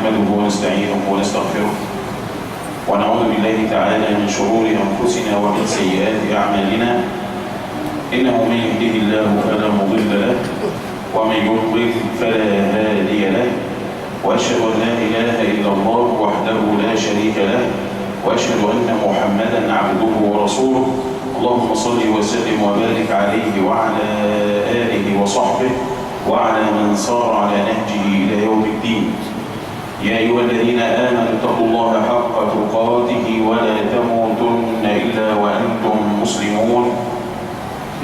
نحمده ونستعينه ونستغفره ونعوذ بالله تعالى من شرور أنفسنا ومن سيئات أعمالنا. إنه من يهده الله فلا مضل له ومن يضلل فلا هادي له، وأشهد أن لا إله إلا الله وحده لا شريك له، وأشهد أن محمدا عبده ورسوله. اللهم صل وسلم وبارك عليه وعلى آله وصحبه وعلى من صار على نهجه إلى يوم الدين. يا أيها الذين آمنوا اتقوا الله حق تقاته ولا تموتن إلا وأنتم مسلمون.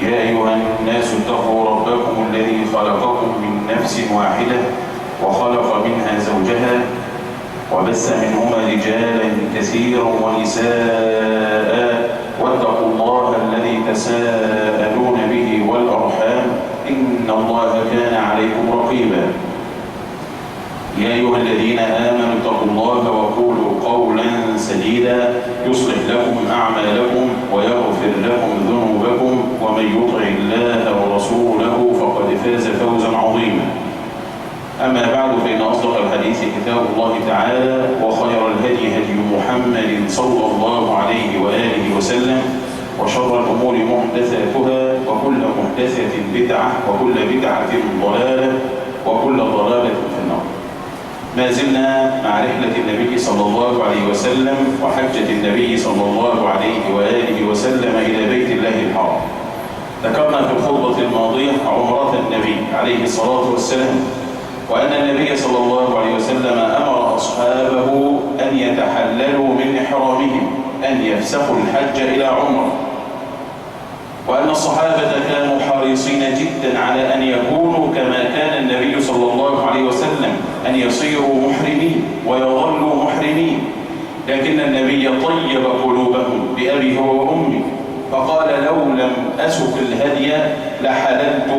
يا أيها الناس اتقوا ربكم الذي خلقكم من نفس واحدة وخلق منها زوجها وبث منهما رجالا كثيرا ونساء، واتقوا الله الذي تساءلون به والأرحام إن الله كان عليكم رقيبا. يا أيها الذين آمنوا اتقوا الله وقولوا قولا سديدا يصلح لكم أعمالكم ويغفر لكم ذنوبكم، ومن يطع الله ورسوله فقد فاز فوزا عظيما. أما بعد، فإن أصدق الحديث كتاب الله تعالى، وخير الهدي هدي محمد صلى الله عليه وآله وسلم، وشر الأمور محدثاتها، وكل محدثة بدعة، وكل بدعة ضلالة، وكل ضلالة في النار. ما زلنا مع رحلة النبي صلى الله عليه وسلم وحجة النبي صلى الله عليه وآله وسلم إلى بيت الله الحرام. ذكرنا في الخطبة الماضية عمرة النبي عليه الصلاة والسلام، وأن النبي صلى الله عليه وسلم أمر أصحابه أن يتحللوا من إحرامهم، أن يفسخوا الحج إلى عمرة، وأن الصحابة كانوا حريصين جدا على أن يكونوا كما كان النبي صلى الله عليه وسلم، أن يصيروا محرمين ويظلوا محرمين. لكن النبي طيب قلوبهم بأبي هو وأمي، فقال لو لم أسق الهدي لحللت.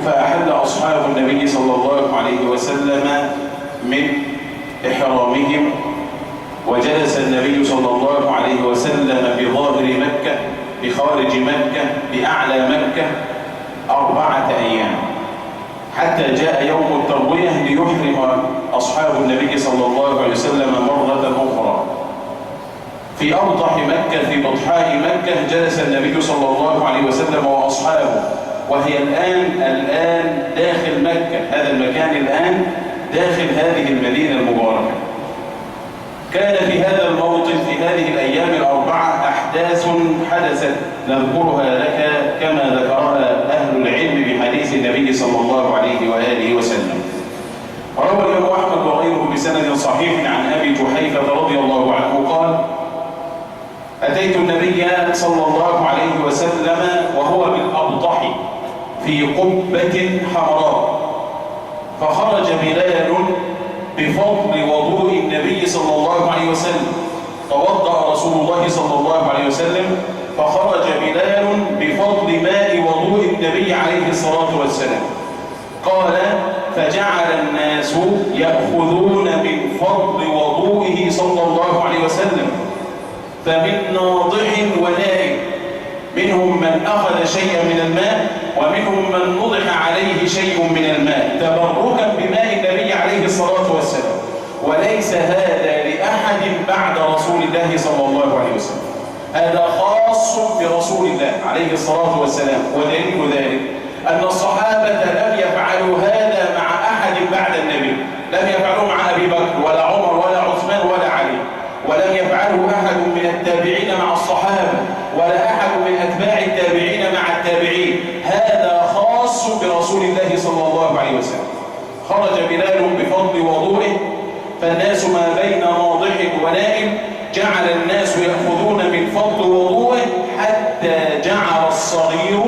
فأحل أصحاب النبي صلى الله عليه وسلم من إحرامهم، وجلس النبي صلى الله عليه وسلم بظاهر مكة، بخارج مكة، بأعلى مكة 4 أيام، حتى جاء يوم التروية ليحرم أصحاب النبي صلى الله عليه وسلم مرة أخرى. في أوضح مكة، في بطحاء مكة، جلس النبي صلى الله عليه وسلم وأصحابه، وهي الآن داخل مكة. هذا المكان الآن داخل هذه المدينة المباركة. كان في هذا الموطن في هذه الأيام 4 أحداث حدثت نذكرها لك كما ذكرها أهل العلم بحديث النبي صلى الله عليه وآله وسلم. روى الإمام أحمد وغيره بسند صحيح عن أبي جحيفة رضي الله عنه قال: أتيت النبي صلى الله عليه وسلم وهو بالأبطح في قبة حمراء، فخرج بلال بفضل وضوء النبي صلى الله عليه وسلم. توضأ رسول الله صلى الله عليه وسلم، فخرج بلال بفضل ماء وضوء النبي عليه الصلاة والسلام. قال: فجعل الناس يأخذون من فضل وضوئه صلى الله عليه وسلم، فمن ناضح ونائم، منهم من أخذ شيئا من الماء، ومنهم من نضح عليه شيء من الماء تبركا بماء النبي عليه الصلاة والسلام. وليس هذا لأحد بعد رسول الله صلى الله عليه وسلم، هذا خاص برسول الله عليه الصلاة والسلام. ودليل ذلك أن الصحابة لم يفعلوا هذا مع أحد بعد النبي، لم يفعلوا مع أبي بكر ولا عمر ولا عثمان ولا علي، ولم يفعله أحد من التابعين مع الصحابة، ولا أحد من أتباع التابعين مع التابعين. هذا خاص برسول الله صلى الله عليه وسلم. خرج بلال بفضل وضوئه، فالناس ما بين ناضح ونائم، جعل الناس يأخذون من فضل وضوئه، حتى جعل الصغير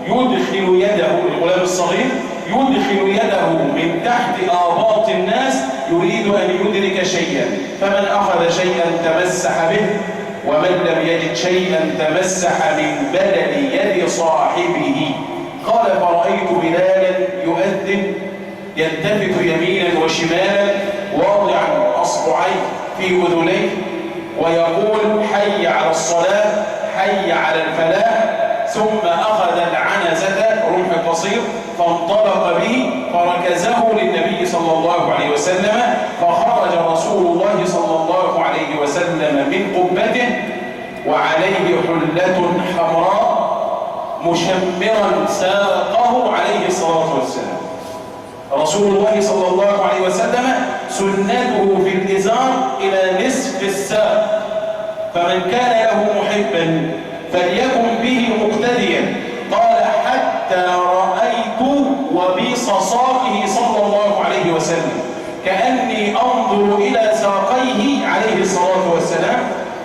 يدخل يده، الغلام الصغير يدخل يده من تحت آباط الناس يريد أن يدرك شيئا، فمن أخذ شيئا تمسح به، ومن لم يجد شيئا تمسح من بدن يد صاحبه. قال: فرأيت بلالا يؤذن يلتفت يمينا وشمالا واضعا أصبعيه في أذنيه ويقول: حي على الصلاة، حي على الفلاح. ثم أخذ العنزة، رمح قصير، فانطلق به فركزه للنبي صلى وسلم، فخرج رسول الله صلى الله عليه وسلم من قبته وعليه حلة حمراء مشمرا ساقه عليه الصلاة والسلام. رسول الله صلى الله عليه وسلم سنته في الإزار إلى نصف الساق، فمن كان له محبا فليكن به مقتديا. قال حتى رأيت وبيص ساقه صلى الله عليه وسلم كأني أنظر إلى ساقيه عليه الصلاة والسلام.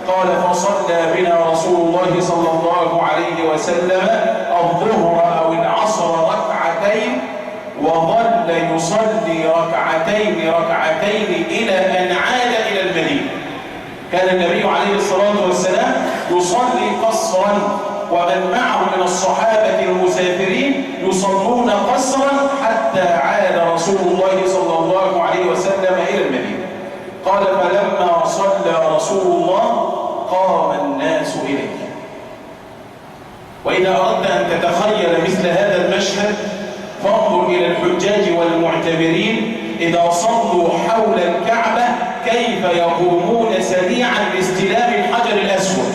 قال فصلى بنا رسول الله صلى الله عليه وسلم الظهر أو العصر ركعتين، وظل يصلي ركعتين إلى أن عاد إلى المدينة. كان النبي عليه الصلاة والسلام يصلي قصرا، ومن معه من الصحابة المسافرين يصلون قصرا حتى عاد رسول الله صلى الله عليه وسلم إلى المدينة. قال فلما صلى رسول الله قام الناس إليه. وإذا أردت أن تتخيل مثل هذا المشهد فانظر إلى الحجاج والمعتمرين إذا صلوا حول الكعبة كيف يقومون سريعا لاستلام الحجر الأسود.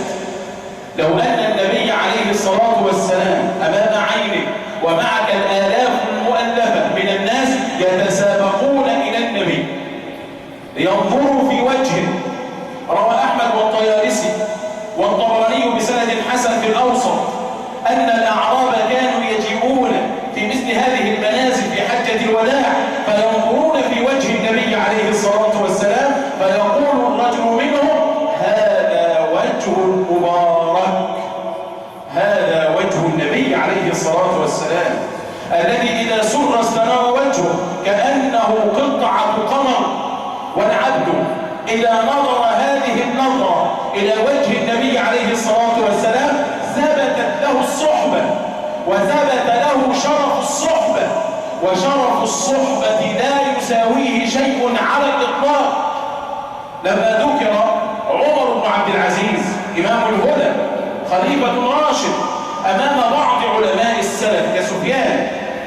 لو أن النبي عليه الصلاة والسلام أمام عينك ومعك الآلاف المؤلفة من الناس يتسابقون إلى النبي لينظروا في وجهه. روى أحمد والطيالسي والطبراني بسند حسن في الأوسط أن الأعراب كانوا يجيئون في مثل هذه المنازل في حجة الوداع فينظرون في وجه النبي عليه الصلاة والسلام فيقول الرجل منهم هذا وجه مبارك، هذا وجه النبي عليه الصلاة والسلام الذي إذا سر استنار وجهه كأنه قطعة قمر. والعبد إذا نظر هذه النظرة إلى وجه النبي عليه الصلاة والسلام ثبتت له الصحبة وثبت له شرف الصحبة، وشرف الصحبة لا يساويه شيء على الإطلاق. لما ذكر عمر بن عبد العزيز إمام الهدى خليفة راشد أمام بعض علماء السلف كسفيان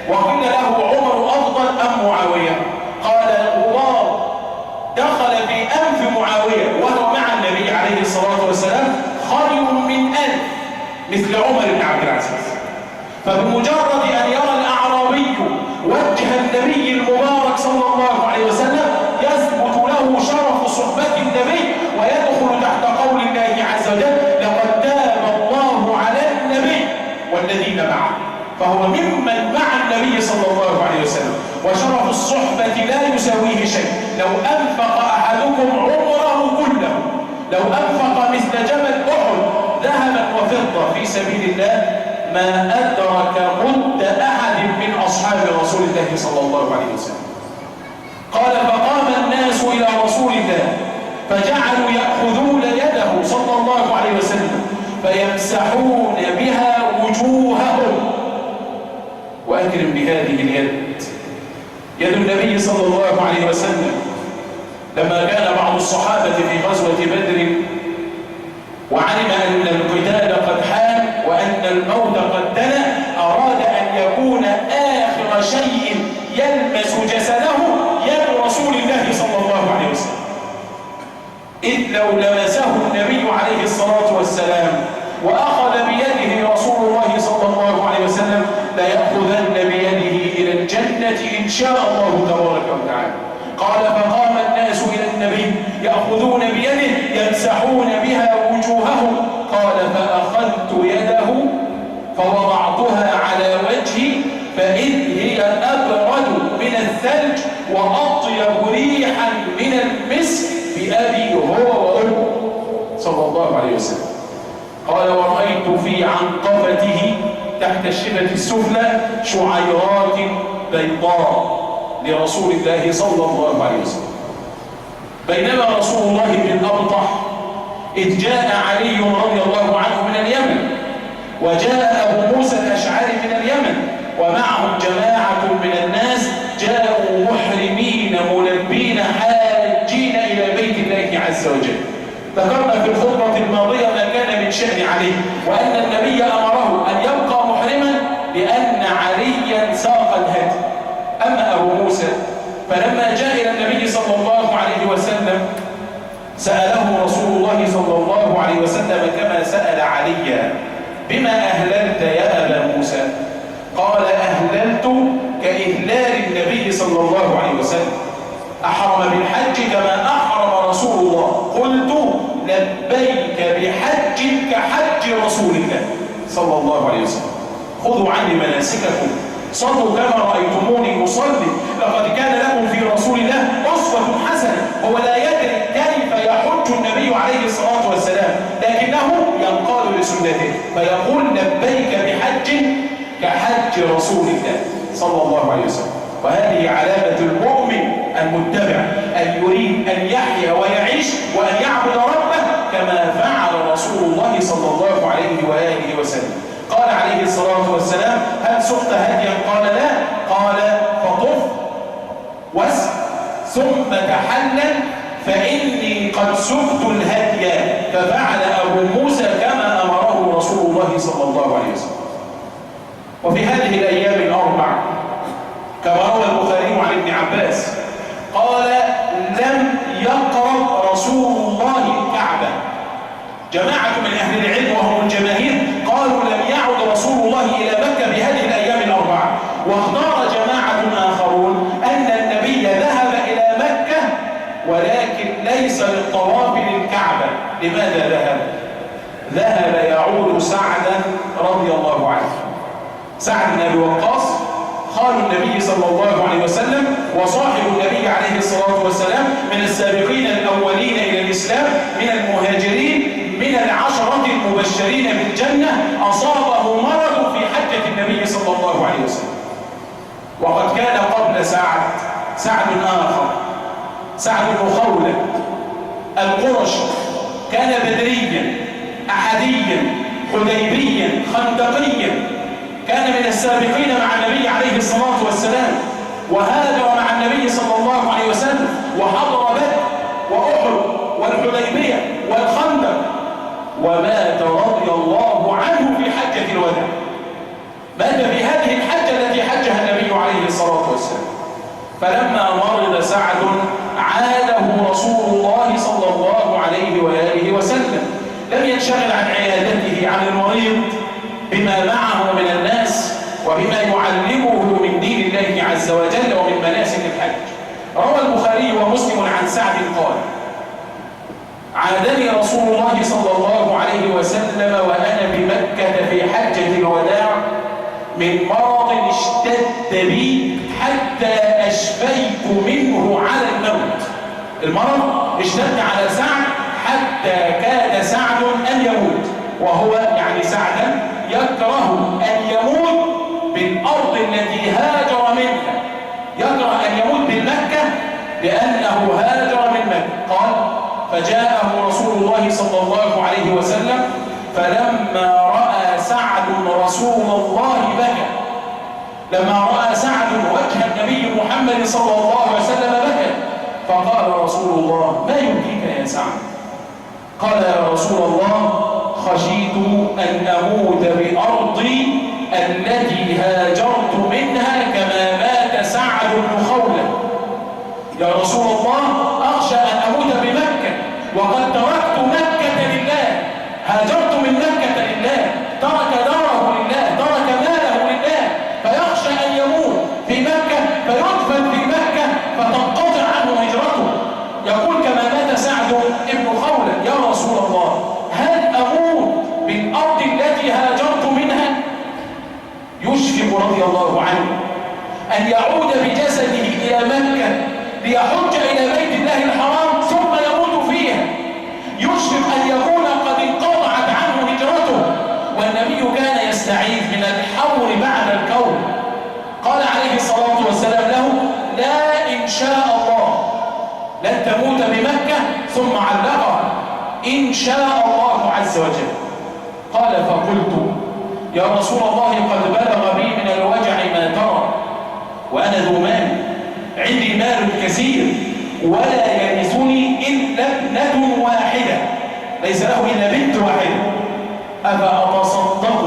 وقيل له عمر أفضل أم معاوية؟ قال غبار دخل في أنف معاوية وهو مع النبي عليه الصلاة والسلام خير من ألف مثل عمر بن عبد العزيز. فبمجرد أن يرى الأعرابي وجه النبي المبارك صلى الله عليه وسلم يثبت له شرف صحبة النبي ويدخل تحت قول الله عز وجل لقد تاب الله على النبي والذين معه، فهو ممن مع النبي صلى الله عليه وسلم. وشرف الصحبة لا يساويه شيء. لو أنفق أحدكم عمره كله، لو أنفق مثل جبل أحد ذهبا وفضة في سبيل الله ما أدرك مد أحد من أصحاب رسول الله صلى الله عليه وسلم. قال فقام الناس إلى رسول الله فجعلوا يأخذون يده صلى الله عليه وسلم فيمسحون بها وجوههم. وأكرم بهذه اليد، يد النبي صلى الله عليه وسلم. لما كان بعض الصحابة في غزوة بدر وعلم أن القتال قد حان وأن الموت قد دنا أراد أن يكون آخر شيء يلمس جسده يد رسول الله صلى الله عليه وسلم، إذ لو لمسه النبي عليه الصلاة والسلام وأخذ بيده رسول الله صلى الله عليه وسلم ليأخذن بيده إلى الجنة إن شاء الله تبارك وتعالى. قال فقام الناس إلى النبي يأخذون بيده يمسحون بها وجوههم. قال فأخذت يده فوضعتها على وجهي فإذ هي أبرد من الثلج وأطيب ريحا من المسك بأبي هو وأمه صلى الله عليه وسلم. قال ورأيت في عنقبته تحت الشبة السفلى شعيرات بيضاء لرسول الله صلى الله عليه وسلم. بينما رسول الله بن أبطح إذ جاء علي رضي الله عنه من اليمن وجاء أبو موسى الأشعري من اليمن ومعهم جماعة من الناس جاءوا محرمين ملبين حاجين إلى بيت الله عز وجل. ذكرنا في الخطبة الماضية ما كان من شأن علي وأن النبي أمره أن يبقى محرما لأن عليا ساق الهدي. أما أبو موسى فلما جاء إلى النبي صلى الله عليه وسلم سأله رسول الله صلى الله عليه وسلم كما سأل عليا: بما أهللت يا أبا موسى؟ قال: أهللت كإهلال النبي صلى الله عليه وسلم، أحرم بالحج كما أحرم رسول الله. قلت: لبيك بحج كحج رسول الله صلى الله عليه وسلم. خذوا عني مناسككم، صلوا كما رأيتموني أصلي، لقد كان لكم في رسول الله أسوة حسنة. هو لا يدري كيف يحج النبي عليه الصلاة والسلام، لكنه ينقاد لسنته فيقول: لبيك بحج كحج رسول الله صلى الله عليه وسلم. وهذه علامة المؤمن المتبع، أن يريد أن يحيا ويعيش وأن يعبد ربه كما فعل رسول الله صلى الله عليه وآله وسلم. قال عليه الصلاة والسلام: هل سقت هديا؟ قال: لا. قال: فطف واسق ثم تحلل فإني قد سقت الهدي. ففعل أبو موسى كما أمره رسول الله صلى الله عليه وسلم. وفي هذه الأيام الأربع كما روى البخاري عن ابن عباس قال: لم يقرب رسول الله الكعبة. جماعة من أهل العلم وهم الجماهير قالوا: لم يعد رسول الله إلى مكة بهذه الأيام الأربعة. واختار جماعة آخرون أن النبي ذهب إلى مكة ولكن ليس للطواف للكعبة. لماذا ذهب؟ ذهب يعود سعدا رضي الله عنه. سعد بن أبي وقاص خال النبي صلى الله عليه وسلم وصاحب النبي عليه الصلاة والسلام، من السابقين الأولين إلى الإسلام، من المهاجرين، من العشرة المبشرين بالجنة. أصابه مرض في حجة النبي صلى الله عليه وسلم. وقد كان قبل سعد آخر، سعد بن خولة القرشي، كان بدريا أحديا حديبيا خندقيا، كان من السابقين مع النبي عليه الصلاة والسلام، وهاجر مع النبي صلى الله عليه وسلم وحضر بدر وأحد والحديبية والخندق، ومات رضي الله عنه في حجة الوداع. مات في هذه الحجة التي حجها النبي عليه الصلاة والسلام. فلما مرض سعد عاده رسول الله صلى الله عليه وآله وسلم. لم ينشغل عن عيادته عن المريض بما معه من الناس وبما يعلمه من دين الله عز وجل ومن مناسك الحج. روى البخاري ومسلم عن سعد قال: عادني رسول الله صلى الله عليه وسلم وأنا بمكة في حجة الوداع من مرض اشتد بي حتى أشفيت منه على الموت. المرض اشتد على سعد حتى كاد سعد أن يموت، وهو يعني سعدا يكره أن يموت بالأرض التي هاجر منها، يكره أن يموت بالمكة لأنه هاجر من مكة. قال: فجاءه رسول الله صلى الله عليه وسلم فلما رأى سعد رسول الله بكى. لما رأى سعد وجه النبي محمد صلى الله عليه وسلم بكى. فقال رسول الله: ما يبكيك يا سعد؟ قال: يا رسول الله، خشيت أن أموت بأرضي التي هاجرت منها كما مات سعد بن خولة. يا رسول الله، أخشى أن أموت بمكة وقد تركت مكة لله، هاجرت من مكة لله، ترك داره لله، ترك ماله لله، فيخشى أن يموت في مكة فيدفن في مكة فتنقطع عنه هجرته. يقول: كما مات سعد بن خولة. يا رسول الله، هل أموت بالأرض التي هاجرت منها؟ يشفق رضي الله عنه أن يعود بجسده إلى مكة ليحج إلى بيت الله الحرام ثم يموت فيها. يشفق أن يكون قد انقطعت عنه هجرته، والنبي كان يستعيذ من الحور بعد الكون. قال عليه الصلاة والسلام له: لا، إن شاء الله لن تموت بمكة، ثم علقها: إن شاء الله عز وجل. قال: فقلت: يا رسول الله، قد بلغ بي من الوجع ما ترى، وأنا ذو مال، عندي مال كثير، ولا يرثني إلا ابنة واحدة، ليس له إلا بنت واحدة، أفأتصدق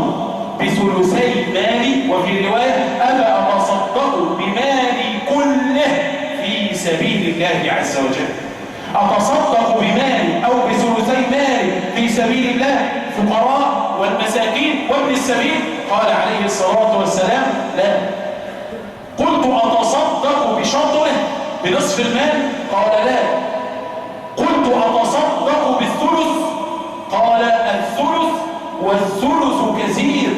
بثلثي مالي؟ وفي رواية: أفأتصدق بمالي كله في سبيل الله عز وجل. أتصدق بمالي أو بثلثي مالي في سبيل الله فقراء والمساكين وابن السبيل؟ قال عليه الصلاة والسلام لا. قلت أتصدق بشطره بنصف المال؟ قال لا. قلت أتصدق بالثلث؟ قال الثلث والثلث كثير.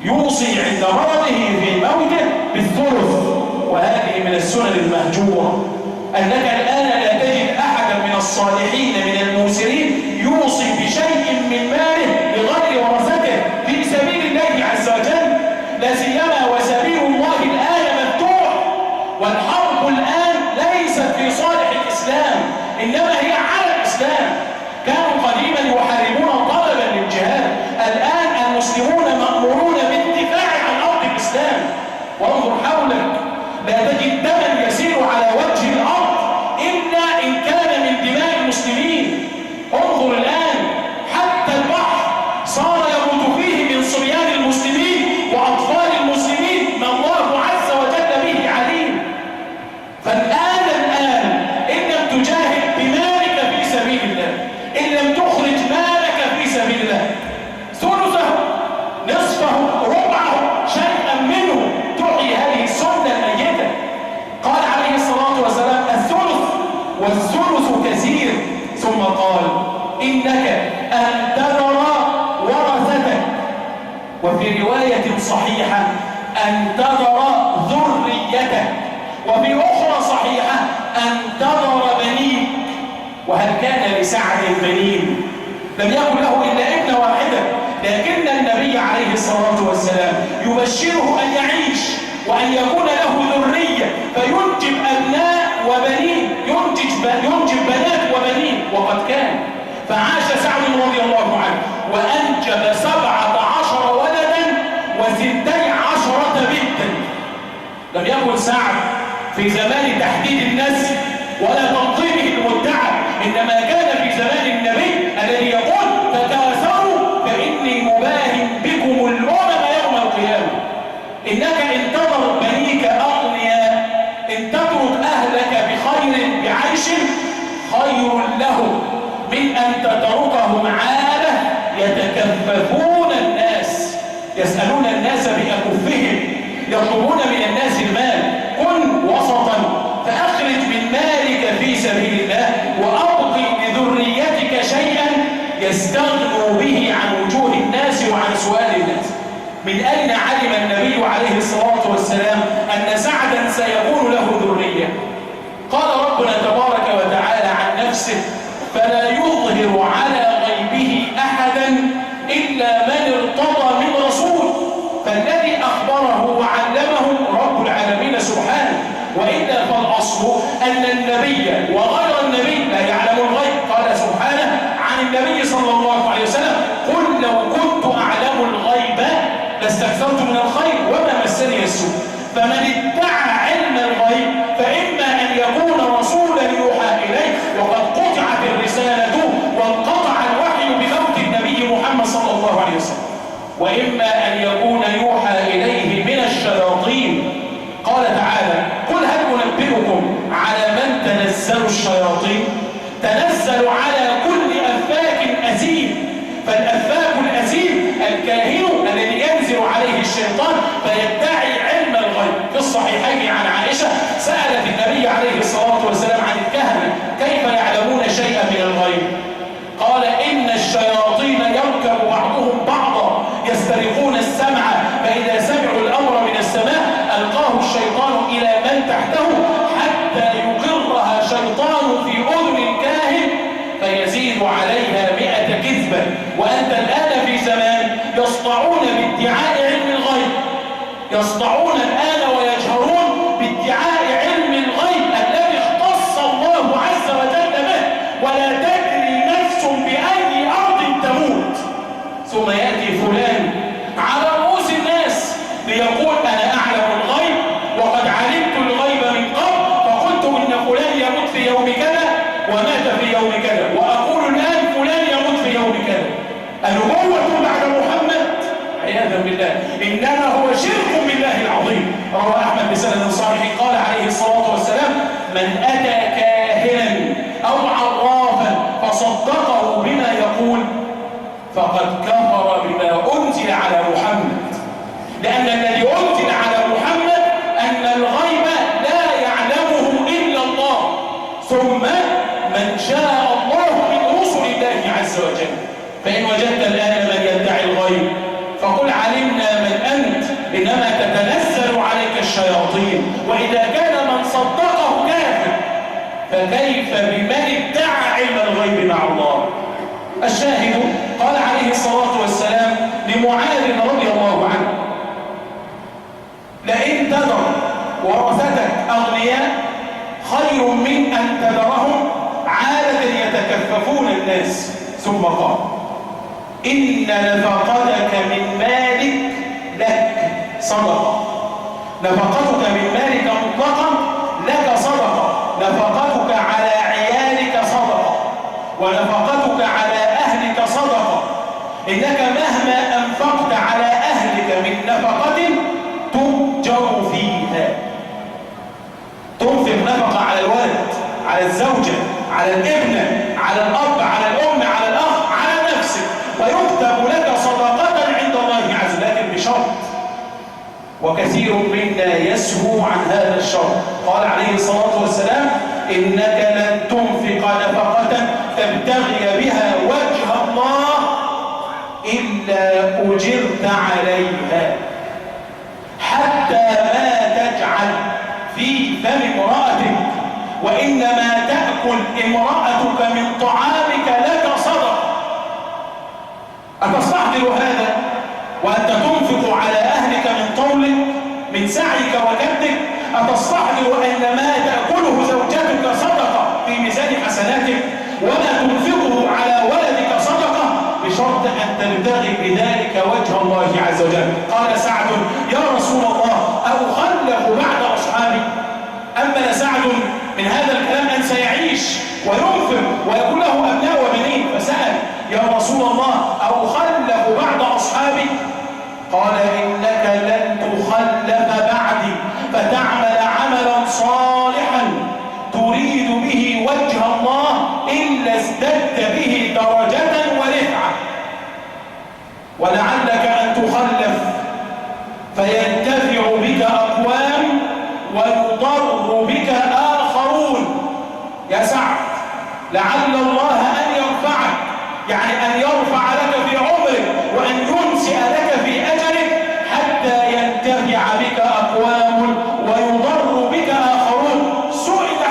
يوصي عند مرضه في موته بالثلث. وهذه من السنن المهجورة، أنك الآن لا تجد أحدا من الصالحين من الموسرين يوصي بشيء من ماله لغير ورثته في سبيل الله عز وجل، لا سيما وسبيل الله الآن مفتوح، والحرب الآن ليست في صالح الإسلام إنما هي على الإسلام. كانوا قديما يحاربون طلبا للجهاد، الآن المسلمون مأمورون بالدفاع عن أرض الإسلام. وانظر حولك، لا تجد دما يسير على وجه الأرض إلا إن كان من دماء المسلمين. انظر الآن حتى البحر صار يموت فيه من صبيان المسلمين وأطفال المسلمين ما الله عز وجل به عليم. فالآن إن لم تجاهد بمالك في سبيل الله، إن لم تخرج مالك في سبيل الله ثلثه نصفه ربعه شيئا منه تعي هذه السنة الميتة. قال عليه الصلاة والسلام الثلث والثلث كثير، ثم قال إنك أن تذر ورثتك، وفي رواية صحيحة أن تذر ذريتك، وفي أخرى صحيحة أن تذر بنيك. وهل كان لسعد بنين؟ لم يكن له إلا ابنة واحدة، لكن النبي عليه الصلاة والسلام يبشره أن يعيش وأن يكون له ذرية فينجب أبناء وبنين، ينجب بنات وبنين، وقد كان. فعاش سعد رضي الله عنه وأنجب 17 ولدا و12 بنتا. لم يكن سعد في زمان تحديد النسل ولا تنظيمه المدعى، إنما كان في زمان النبي الذي يقول تكاثروا فإني مباهٍ بكم الأمم يوم القيامة. إنك إن تذر بنيك أغنياء، إن تترك أهلك بخير بعيش خير لهم من أن تتركهم عالة يتكففون الناس، يسألون الناس بأكفهم، يطلبون من الناس المال. كن وسطا فأخرج من مالك في سبيل الله، وأبقي لذريتك شيئا يستغنوا به عن وجوه الناس وعن سؤال الناس. من أين علم النبي عليه الصلاة والسلام أن سعدا سيكون له ذرية؟ قال ربنا تبارك وتعالى عن نفسه فلا يظهر على غيبه أحدا إلا من ارتضى من رسول. فالذي أخبره وعلمه رب العالمين سبحانه، وإلا فالأصل أن النبي وغير النبي لا يعلم الغيب. قال سبحانه عن النبي صلى الله عليه وسلم قل لو كنت أعلم الغيب لاستكثرت من الخير وما مسني السوء. فمن ادعى علم الغيب فإما أن يكون رسولا يوحى إليه وقد قطعت الرسالة وانقطع الوحي بموت النبي محمد صلى الله عليه وسلم، وإما أن يكون يوحى إليه من الشياطين. قال تعالى قل هل أنبئكم على من تنزل الشياطين؟ تنزل على كل أفاك أثيم. فالأفاك الأثيم الكاهن الذي ينزل عليه الشيطان فيدعي علم الغيب. في الصحيحين عن عائشة سألت النبي عليه الصلاة والسلام عن الكهنة كيف يعلمون شيئا من الغيب؟ قال إن الشياطين يركب بعضهم بعضا يسترقون السمع، فإذا سمعوا الأمر من السماء ألقاه الشيطان إلى من تحته حتى يقرها شيطان في أذن الكاهن فيزيد عليها 100 كذبة. وأنت الآن في زمان يصطعون بادعاء علم الغيب، يصطعون الآن ويجهرون بادعاء علم الغيب الذي اختص الله عز وجل به، ولا تدري نفس بأي أرض تموت. ثم يأتي فلان على رؤوس الناس ليقول أنا أعلم الغيب وقد علمت الغيب من قبل، فقلت إن فلان يموت في يوم كذا ومات في يوم كذا، وأقول الآن فلان يموت في يوم كذا. النبوة بعد محمد عياذا بالله إنما هو شرك بالله العظيم. روى أحمد بسند صحيح قال عليه الصلاة والسلام من أتى كاهنا أو عرافا فصدقه بما يقول فقد كفر بما أنزل على محمد، لأن الذي أنزل على محمد أن الغيب لا يعلمه إلا الله، ثم من شاء الله من رسل الله عز وجل. فإن وجدت الآن من يدعي الغيب فقل علمنا من أنت، إنما تتنزل عليك الشياطين. وإذا كان من صدقه كافر فكيف بمن ادعى علم الغيب مع الله؟ الشاهد قال عليه الصلاة والسلام لمعاذ رضي الله عنه: لئن تذر ورثتك أغنياء خير من أن تذرهم عالة يتكففون الناس. ثم قال: إن نفقتك من مالك لك صدقة. نفقتك من مالك مطلقا لك صدقة، نفقتك على عيالك صدقة، ونفقتك على أهلك صدقة. إنك مهما أنفقت على أهلك من نفقة تؤجر فيها. تنفق نفقة على الولد، على الزوجة، على الابنة، على الأب، على الأم، على الأخ، على نفسك، ويكتب لك صدقة عند الله عز وجل، لكن بشرط، وكثير منا يسهو عن هذا الشرط. قال عليه الصلاة والسلام: إنك لن تنفق نفقة تبتغي بها وجه الله إلا أجرت عليها، حتى ما تجعل في فم امرأتك، وإنما تأكل امرأتك من طعامك لك صدقة. أتستحضر هذا وأنت تنفق على أهلك من طولك، من سعيك وكدك؟ أتستحضر أن ما تأكله زوجتك صدقة في ميزان حسناتك، وما تنفقه على ولدك صدقة، بشرط أن تبتغي بذلك وجه الله عز وجل؟ قال سعد: يا رسول الله أخلف بعد أصحابي؟ أمن سعد من هذا الكلام أن سيعيش وينفق ويكون له أبناء وبنين، فسأل: يا رسول الله أخلف بعد أصحابي؟ قال: إنك لن تخلف بعدي فتعمل عملا صالحا تريد به وجه الله إلا ازددت به درجة ورفعة، ولعلك أن تخلف فينتفع بك أقوام ويضر بك آخرون. يا سعد، لعل الله أن يرفعك، يعني أن يرفع لك في عمرك وأن ينسئ لك في أجلك، حتى ينتفع بك أقوام ويضر بك آخرون. سئل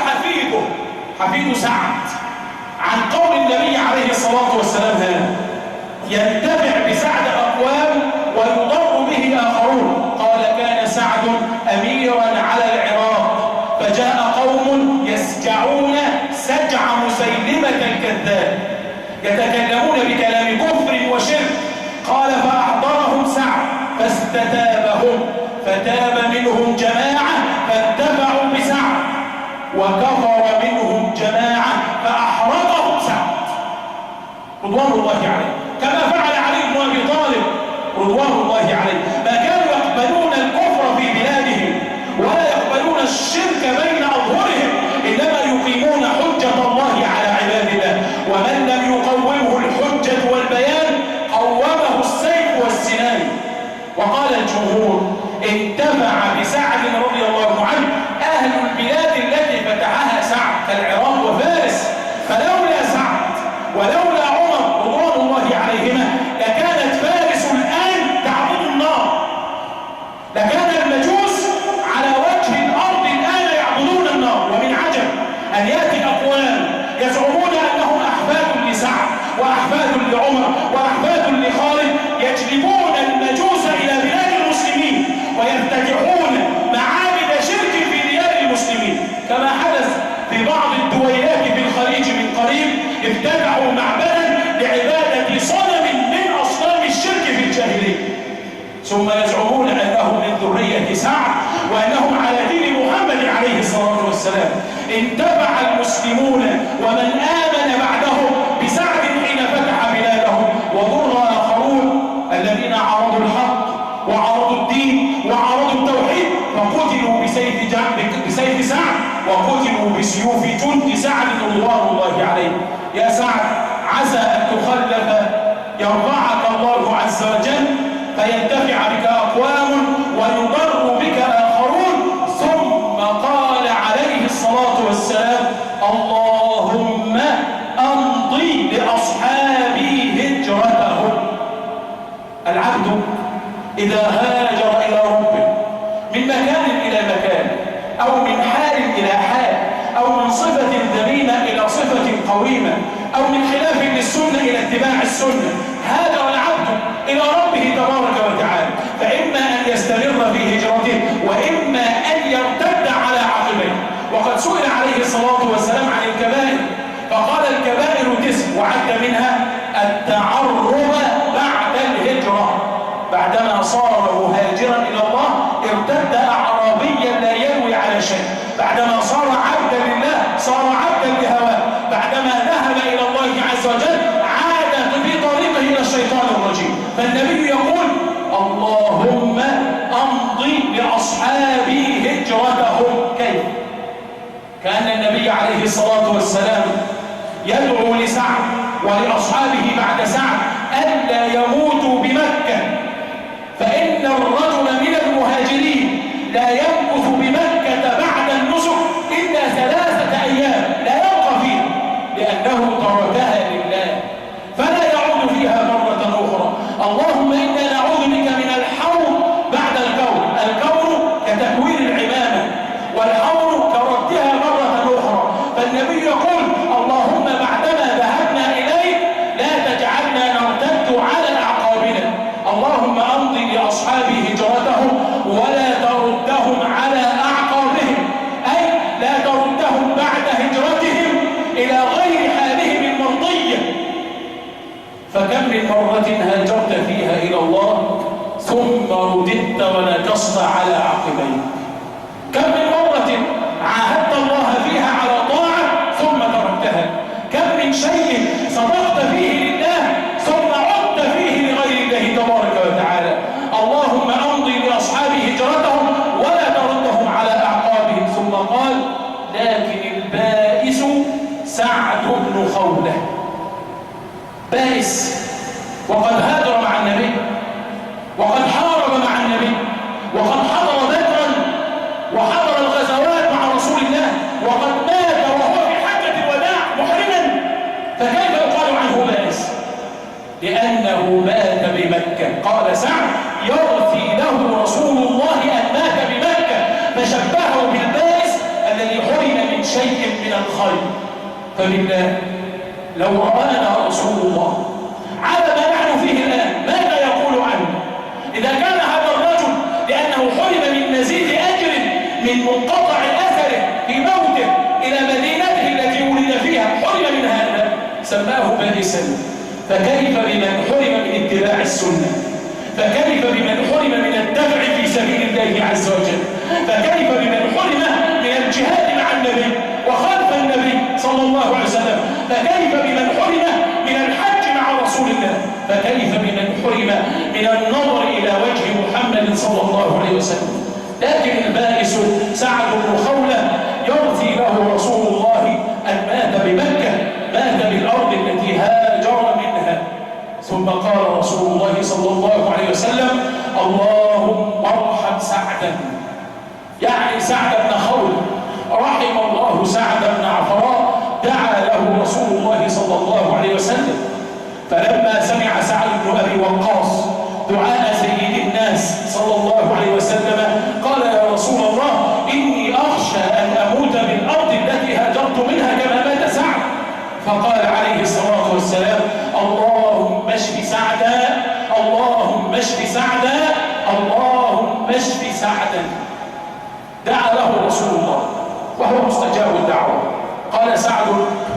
حفيد سعد عن قول النبي عليه الصلاة والسلام هذا: ينتفع بسعد أقوام ويضر به آخرون. قال: كان سعد أميرا على العراق، فجاء قوم يسجعون سجع مسيلمة الكذاب، يتكلمون بكلام كفر وشرك. قال: فأحضرهم سعد فاستتابهم، فتاب منهم جماعة فانتفعوا بسعد، وكفر منهم جماعة فأحرقهم سعد رضوان الله عليه، كما فعل علي بن أبي طالب رضوان الله عليه. ما كانوا يقبلون الكفر في بلادهم ولا يقبلون الشرك بين أظهرهم، إنما يقيمون حجة الله على عباد الله، ومن لم يقومه الحجة والبيان قومه السيف والسنان. وقال الجمهور: انتفع بسعد رضي الله عنه أهل البلاد التي فتحها سعد كالعراق وفارس، فلولا سعد ولولا عمر رضوان الله عليهما لكانت فارس الآن تعبد النار، لكان المجوس على وجه الأرض الآن يعبدون النار. ومن عجب أن يأتي أقوام يزعمون أنهم أحفاد لسعد وأحفاد لعمر وأحفاد لخالد، يجلبون المجوس إلى بلاد المسلمين ويفتتحون معابد شرك في ديار المسلمين، كما حدث في بعض الدويلات في الخليج من قريب، افتتحوا معبدا لعبادة صنم من أصنام الشرك في الجاهلية، ثم يزعمون أنهم من ذرية سعد وأنهم على دين محمد عليه الصلاة والسلام. انتفع المسلمون ومن آمن بعدهم بسعد حين فتح بلادهم، وضر آخرون الذين عرضوا الحق وعرضوا الدين وعرضوا التوحيد، فقتلوا بسيف سعد وقتلوا قتلوا بسيوف جند سعد رضوان الله عليه. يا سعد عسى أن تخلف يرفعك الله عز وجل فينتفع بك أقوام ويضر بك آخرون. ثم قال عليه الصلاة والسلام اللهم أمضي لأصحابي هجرتهم. العبد إذا هاجر إلى ربه من مكان إلى مكان أو من حال إلى حال أو من صفة ذميمة إلى صفة قويمة أو من خلاف للسنة إلى اتباع السنة، هاجر العبد إلى ربه تبارك وتعالى، فإما أن يستمر في هجرته وإما أن يرتد على عقبيه. وقد سئل عليه الصلاة والسلام عن الكبائر فقال الكبائر 9 وعد منها التعرض بعد الهجرة. بعدما صار مهاجرا إلى الله ارتد أعرابيا لا ينوي على شيء، بعدما صار عبدا لله صار عبدا لهواه، بعدما ذهب إلى الله عز وجل عاد في طريقه إلى الشيطان الرجيم. فالنبي يقول اللهم أمضي لأصحابي هجرتهم. كيف؟ كان النبي عليه الصلاة والسلام يدعو لسعد ولأصحابه بعد سعد ألا يموتوا بمكة، فإن الرجل من المهاجرين لا يمكث بمكة بعد النسك إلا 3 أيام لا يبقى فيها لأنه تركها لله فلا يعود فيها مرة أخرى. اللهم إنا نعوذ بك من الحور بعد الكون. الكون كتكوين العمامة والحور كردها مرة أخرى. فالنبي يقول اللهم بعدما ذهبنا إليك لا تجعلنا نرتد على أعقابنا. اللهم أمضي لأصحابي هجرتهم ولا تردهم على أعقابهم، أي لا تردهم بعد هجرتهم إلى غير حالهم المرضية. فكم من مرة هاجرت فيها إلى الله ثم رددت ونكصت على عقبيك؟ كم من مرة عاهدت الله فيها على طاعة ثم تركتها؟ كم من شيء صدقت فيه لله ثم عدت فيه لغير الله تبارك وتعالى؟ اللهم أمضي لأصحابي هجرتهم ولا تردهم على أعقابهم. ثم قال لكن البائس سعد بن خولة. بائس وقد هاجر مع النبي وقد حارب مع النبي وقد حضر بدرا وحضر الغزوات مع رسول الله وقد مات وهو في حجة الوداع محرما، فكيف يقال عنه بائس؟ لأنه مات بمكة. قال سعد يرثي له رسول الله أن مات بمكة، فشبهه بالبائس الذي حرم من شيء من الخير. فبالله لو رآنا رسول الله على ما نحن فيه الآن ماذا يقول عنه؟ إذا كان هذا الرجل لأنه حرم من مزيد أجر من منقطع أثره في موته إلى مدينته التي ولد فيها حرم من هذا سماه بائسا، فكيف بمن حرم من اتباع السنة؟ فكيف بمن حرم من الدفع في سبيل الله عز وجل؟ فكيف بمن حرم من الجهاد مع النبي وخلف النبي صلى الله عليه وسلم؟ فكيف بمن حرم من الحج مع رسول الله؟ فكيف بمن حرم من النظر إلى وجه محمد صلى الله عليه وسلم؟ لكن البائس سعد بن خولة يرثي له رسول الله أن مات بمكة، مات بالأرض التي هاجر منها. ثم قال رسول الله صلى الله عليه وسلم اللهم ارحم سعدا، يعني سعد بن خولة رحم الله سعد بن عفراء. دعا له رسول الله صلى الله عليه وسلم، فلما سمع سعد بن أبي وقاص دعاء سيد الناس صلى الله عليه وسلم قال يا رسول الله إني أخشى أن أموت بالأرض التي هاجرت منها كما مات سعد. فقال عليه الصلاة والسلام اللهم اشف سعدا، اللهم اشف سعدا، اللهم اشف سعدا. دعا له رسول الله وهو مستجاب الدعوة. قال سعد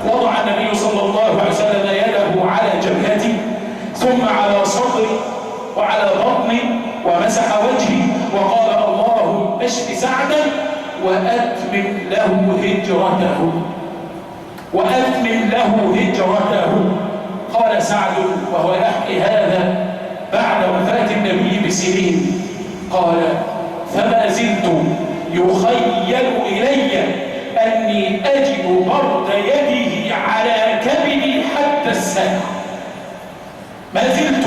وضع النبي صلى الله عليه وسلم يده على جبهتي ثم على صدري وعلى بطني ومسح وجهي وقال اللهم اشف سعدا وأتمم له هجرته، وأتمم له هجرته. قال سعد وهو يحكي هذا بعد وفاة النبي بسنين قال فما زلت يخيل إلي أني الساعة. ما زلت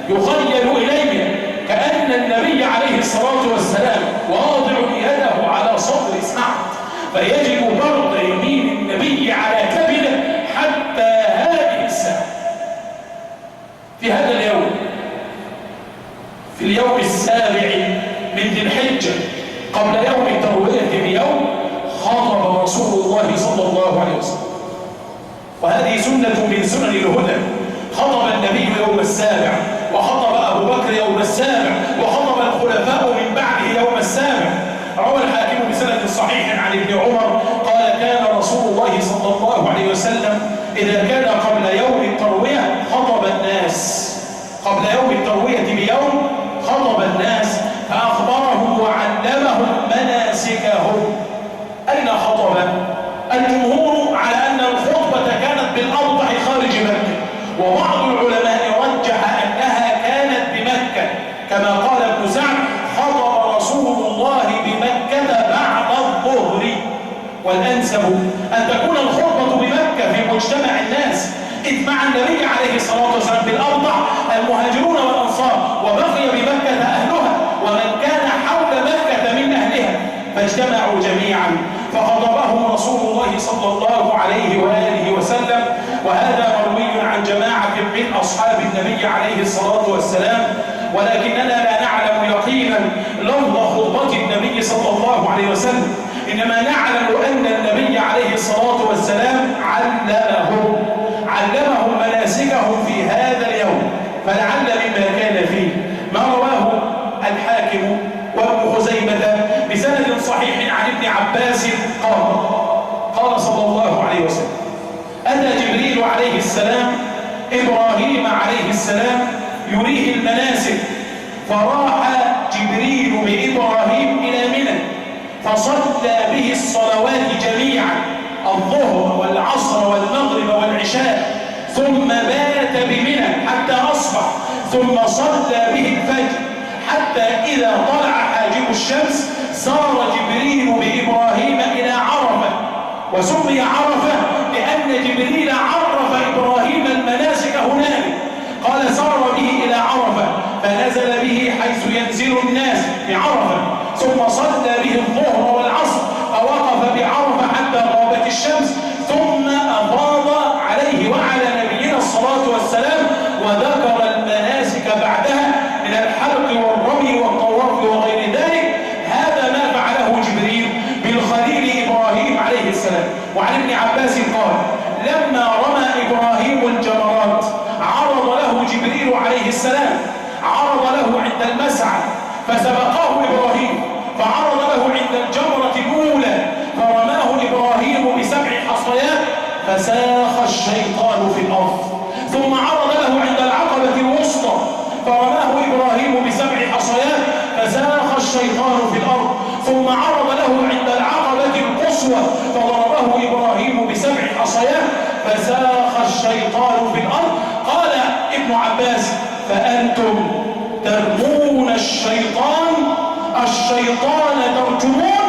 يخيل إلي كأن النبي عليه الصلاة والسلام واضع يده على صدر سعد، فيجب برد يمين النبي على كبده حتى هذه الساعة. في هذا اليوم، في اليوم السابع من ذي الحجة قبل يوم التروية بيوم، خطب رسول الله صلى الله عليه وسلم، وهذه سنة من سنن الهدى. خطب النبي يوم السابع، وخطب أبو بكر يوم السابع، وخطب الخلفاء من بعده يوم السابع. روى الحاكم بسند صحيح عن ابن عمر قال: كان رسول الله صلى الله عليه وسلم إذا كان قبل يوم التروية خطب الناس، قبل يوم التروية بيوم خطب الناس فأخبرهم وعلمهم مناسكهم. أين خطب؟ الجمهور على أن الخطبة كانت بالأوضح خارج مكة، وبعض العلماء رجح أنها كانت بمكة، كما قال ابن سعد: خطب رسول الله بمكة بعد الظهر. والأنسب أن تكون الخطبة بمكة في مجتمع الناس، إذ مع النبي عليه الصلاة والسلام بالأوضح المهاجرون والأنصار، وبقي بمكة أهلها ومن كان حول مكة من أهلها، فاجتمعوا جميعا فخطبهم رسول الله صلى الله عليه وآله وسلم. وهذا مروي عن جماعة من أصحاب النبي عليه الصلاة والسلام، ولكننا لا نعلم يقينا لفظ خطبة النبي صلى الله عليه وسلم، إنما نعلم أن النبي عليه الصلاة والسلام علمهم مناسكهم في هذا اليوم. فلعل مما كان فيه ما رواه الحاكم وابن خزيمة بسند صحيح عن ابن عباس قال صلى الله عليه وسلم: أتى جبريل عليه السلام إبراهيم عليه السلام يريه المناسك، فراح جبريل بإبراهيم إلى منى فصلى به الصلوات جميعا، الظهر والعصر والمغرب والعشاء، ثم بات بمنى حتى أصبح، ثم صلى به الفجر حتى إذا طلع حاجب الشمس سار جبريل بإبراهيم إلى عرفة. وسمي عرفة لأن جبريل عرف إبراهيم المناسك هنالك. قال: سار به إلى عرفة فنزل به حيث ينزل الناس بعرفة، ثم صلى به الظهر والعصر فوقف بعرفة حتى غابت الشمس، ثم أفاض عليه وعلى نبينا الصلاة والسلام وذكر المناسك بعدها من الحلق والرمي والطواف وغير ذلك. هذا ما فعله جبريل بالخليل إبراهيم عليه السلام. وعن ابن عباس قال: لما رمى إبراهيم الجمرات عرض له جبريل عليه السلام، عرض له عند المسعى فسبقاه إبراهيم، فعرض له عند الجمرة الأولى فرماه إبراهيم ب7 حصيات فساخ الشيطان في الأرض، ثم عرض له عند العقبة الوسطى فرماه إبراهيم ب7 حصيات فساخ الشيطان في الأرض، ثم عرض له عند العقبة القصوى فضربه إبراهيم ب7 حصيات فساخ الشيطان في الأرض. قال ابن عباس: فأنتم ترمون الشيطان ترجمون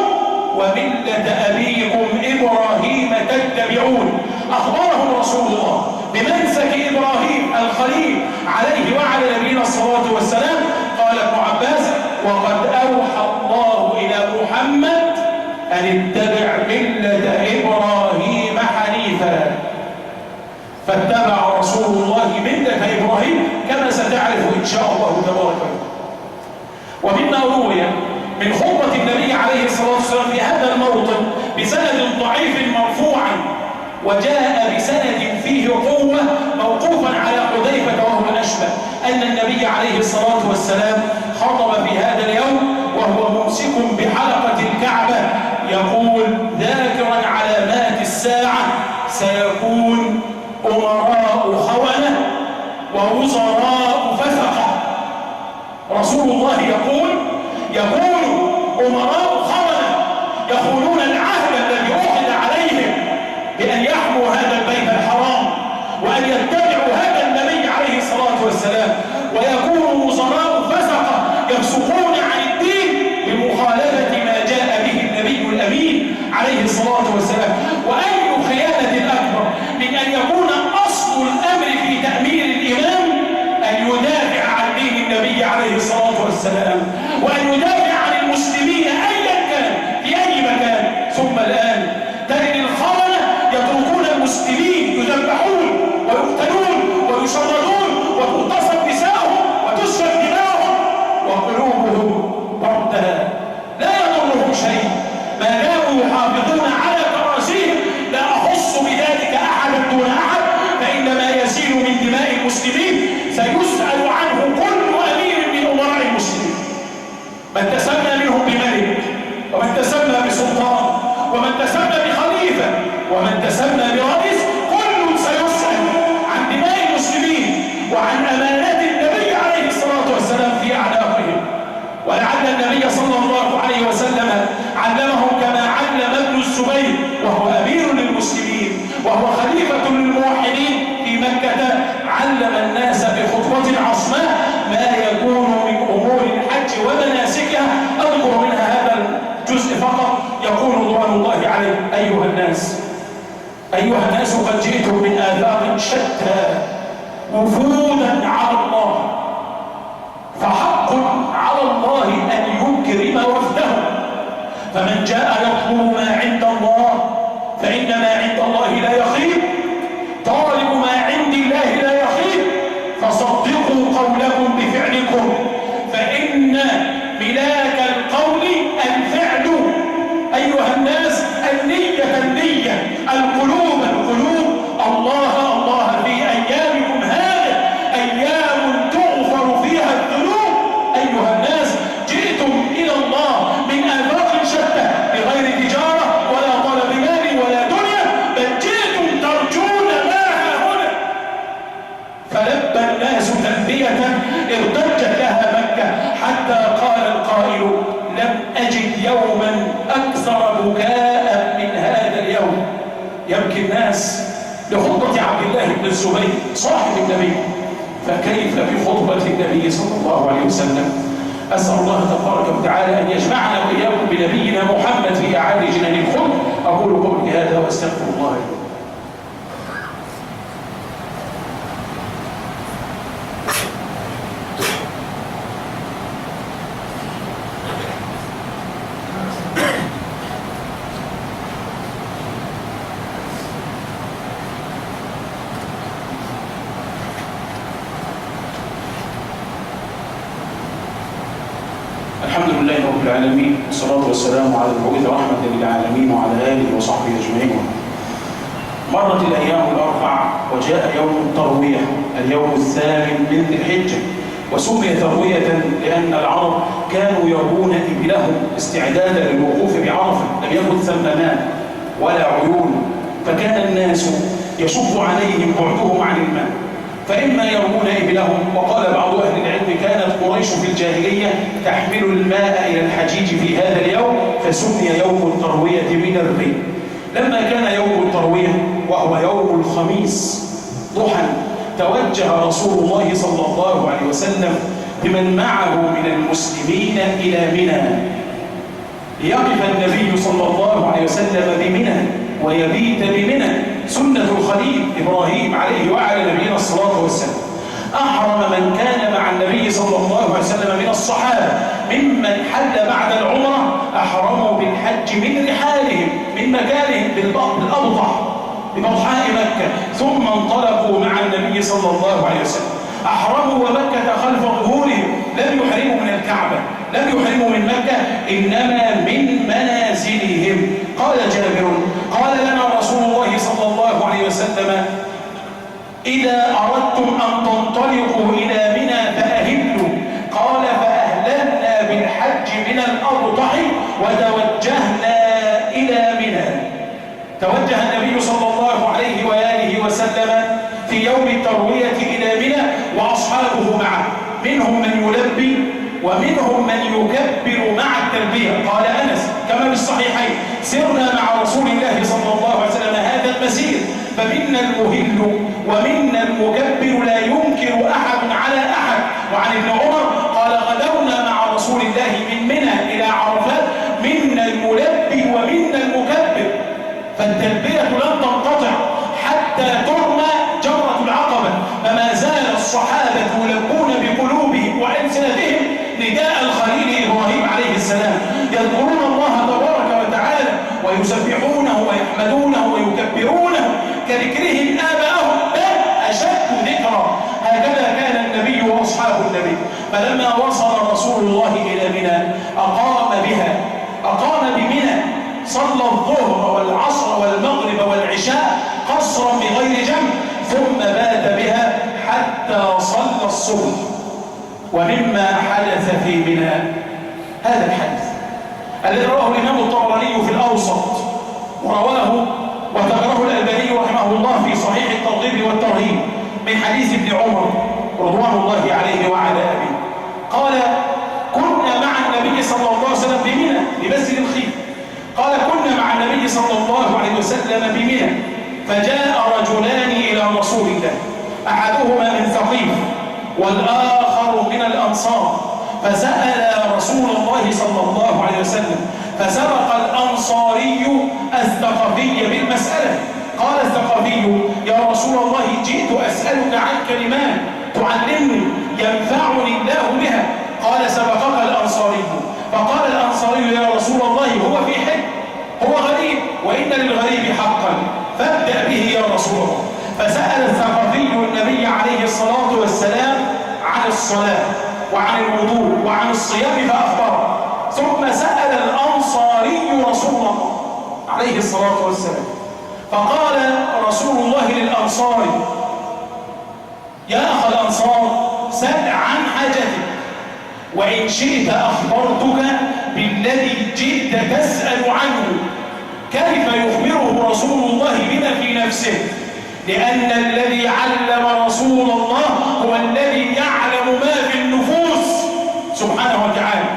وملة أبيكم إبراهيم تتبعون. أخبرهم رسول الله بمنسك إبراهيم الخليل عليه وعلى نبينا الصلاة والسلام. قال ابن عباس: وقد أوحى الله إلى محمد أن اتبع ملة إبراهيم حنيفا، فاتبع رسول الله ملة إبراهيم كما ستعرف إن شاء الله تبارك وتعالى. ومما روي من خطبة النبي عليه الصلاة والسلام في هذا الموطن بسند ضعيف مرفوعا، وجاء بسند فيه قوة موقوفا على حذيفة وهو الأشبه، أن النبي عليه الصلاة والسلام خطب في هذا اليوم وهو ممسك بحلقة الكعبة يقول ذاكرا علامات الساعة: سيكون أمراء خونة ووزراء فسقة. رسول الله يقول أمراء خونة يخونون العهد الذي أخذ عليهم بأن يحموا هذا البيت الحرام وأن يتبعوا هذا النبي عليه الصلاة والسلام، ويكونوا وزراء فسقة يفسقون عن الدين بمخالفة ما جاء به النبي الأمين عليه الصلاة والسلام. وأي خيانة أكبر من أن يكون أصل الأمر والسلام، وأن يدافع عن المسلمين أيا كان في أي مكان. ثم الآن تجد الخونة يتركون المسلمين يذبحون ويقتلون ويشردون وتغتصب نساءهم وتسفك دماؤهم وقلوبهم وردها لا يضرهم شيء ما داموا يحافظون على كراسيهم. لا أخص بذلك أحدا دون أحد، فإنما يسيل من دماء المسلمين سيسأل عنه كل أمير من أمراء المسلمين، من تسمى منهم بملك، ومن تسمى بسلطان، ومن تسمى بخليفة، ومن تسمى برئيس، كل سيسأل عن دماء المسلمين وعن أمانات النبي عليه الصلاة والسلام في أعناقهم. ولعل النبي صلى الله عليه وسلم علمهم كما علم ابن الزبير وهو أمير للمسلمين وهو خليفة للموحدين في مكة، علم الناس بخطوة عصماء ما يكون من أمور الحج ومناسكها. أذكر منها هذا الجزء فقط. يقول رضوان الله عليه: أيها الناس قد جئتم من آفاق شتى وفودا على الله، فحق على الله أن يكرم وفده، فمن جاء يطلب ما عند الله فإن ما عند الله لا يخيب، طالب ما عند الله لا يخيب، فصدقوا قولكم بفعلكم، فإن ملاك القول الفعل. أيها الناس، النية القلوب الله في أيامكم هذه أيام تغفر فيها الذنوب. أيها الناس، جئتم إلى الله من آفاق شتى بغير تجارة ولا طلب مال ولا دنيا، بل جئتم ترجون ما هنا. فلبى الناس تلبية ارتجت لها مكة، حتى قال القائل: لم أجد يوما أكثر بكاء من هذا اليوم. يبكي الناس لخطبة عبد الله بن الزبير صاحب النبي، فكيف بخطبة النبي صلى الله عليه وسلم؟ أسأل الله تبارك وتعالى أن يجمعنا وإياكم بنبينا محمد في أعالي جنان الخلد. أقول قولي هذا وأستغفر الله لي. الحمد لله رب العالمين، والصلاة والسلام على المبعوث رحمة للعالمين وعلى آله وصحبه أجمعين. مرت الأيام الأربع وجاء يوم التروية، اليوم الثامن من ذي الحجة، وسمي تروية لأن العرب كانوا يرمون إبلهم استعدادا للوقوف بعرفة، لم يكن ثم ماء ولا عيون، فكان الناس يشق عليهم بعدهم عن الماء، فإما يرمون إبلهم. وقال بعض أهل العلم: كانت قريش في الجاهلية تحمل الماء إلى الحجيج في هذا اليوم، فسمي يوم التروية من الري. لما كان يوم التروية وهو يوم الخميس ضحى، توجه رسول الله صلى الله عليه وسلم بمن معه من المسلمين إلى منى، ليقف النبي صلى الله عليه وسلم بمنى ويبيت بمنى، سنة الخليل إبراهيم عليه وعلى نبينا الصلاة والسلام. أحرم من كان مع النبي صلى الله عليه وسلم من الصحابة ممن حل بعد العمرة، أحرموا بالحج من رحالهم من مكانهم بالأبطح ببطحاء مكة، ثم انطلقوا مع النبي صلى الله عليه وسلم. أحرموا ومكة خلف ظهورهم، لم يحرموا من الكعبة، لم يحرموا من مكة، إنما من منازلهم. قال جابر: قال لنا رسول الله صلى الله عليه وسلم: إذا أردتم أن تنطلقوا إلى منى فأهلوا. قال: فأهللنا بالحج من الأبطح وتوجهنا إلى منى. توجه النبي صلى الله عليه وآله وسلم في يوم التروية إلى منى وأصحابه معه، منهم من يلبي ومنهم من يكبر مع التلبية. قال أنس كما بالصحيحين: سرنا مع رسول الله صلى الله عليه وسلم هذا المسير، فمنا المهل ومنا المكبر لا ينكر أحد على أحد. وعن ابن عمر قال: غدونا مع رسول الله من منى إلى عرفات، منا الملبي ومنا المكبر. فالتلبية لن تنقطع حتى ترمى جمرة العقبة، فما زال الصحابة يلبون بقلوبهم وألسنتهم نداء السلام يذكرون الله تبارك وتعالى ويسبحونه ويحمدونه ويكبرونه كذكرهم آباءهم بل أشد ذكرا. هكذا كان النبي وأصحاب النبي. فلما وصل رسول الله إلى منى أقام بمنى، صلى الظهر والعصر والمغرب والعشاء قصرا بغير جمع، ثم بات بها حتى صلى الصبح. ومما حدث في منى هذا الحديث الذي رواه الإمام الطبراني في الأوسط، ورواه وذكره الألباني رحمه الله في صحيح الترغيب والترهيب من حديث ابن عمر رضوان الله عليه وعلى أبيه قال: كنا مع النبي صلى الله عليه وسلم بمنى بمسجد الخيف. قال: كنا مع النبي صلى الله عليه وسلم بمنى، فجاء رجلان إلى رسول الله، أحدهما من ثقيف والآخر من الأنصار، فسأل رسول الله صلى الله عليه وسلم، فسبق الأنصاري الثقفي بالمسألة. قال الثقفي: يا رسول الله، جئت أسألك عن كلمات تعلمني ينفعني الله بها. قال: سبقك الأنصاري. فقال الأنصاري: يا رسول الله، هو في حج، هو غريب، وإن للغريب حقا، فابدأ به يا رسول الله. فسأل الثقفي النبي عليه الصلاة والسلام عن الصلاة وعن الوضوء وعن الصيام فأخبره. ثم سأل الأنصاري رسول الله عليه الصلاة والسلام، فقال رسول الله للأنصاري: يا أخ الأنصار، سل عن حاجتك، وإن شئت أخبرتك بالذي جئت تسأل عنه. كيف يخبره رسول الله بنا في نفسه؟ لأن الذي علم رسول الله هو الذي يعلم ما في النفوس سبحانه وتعالى.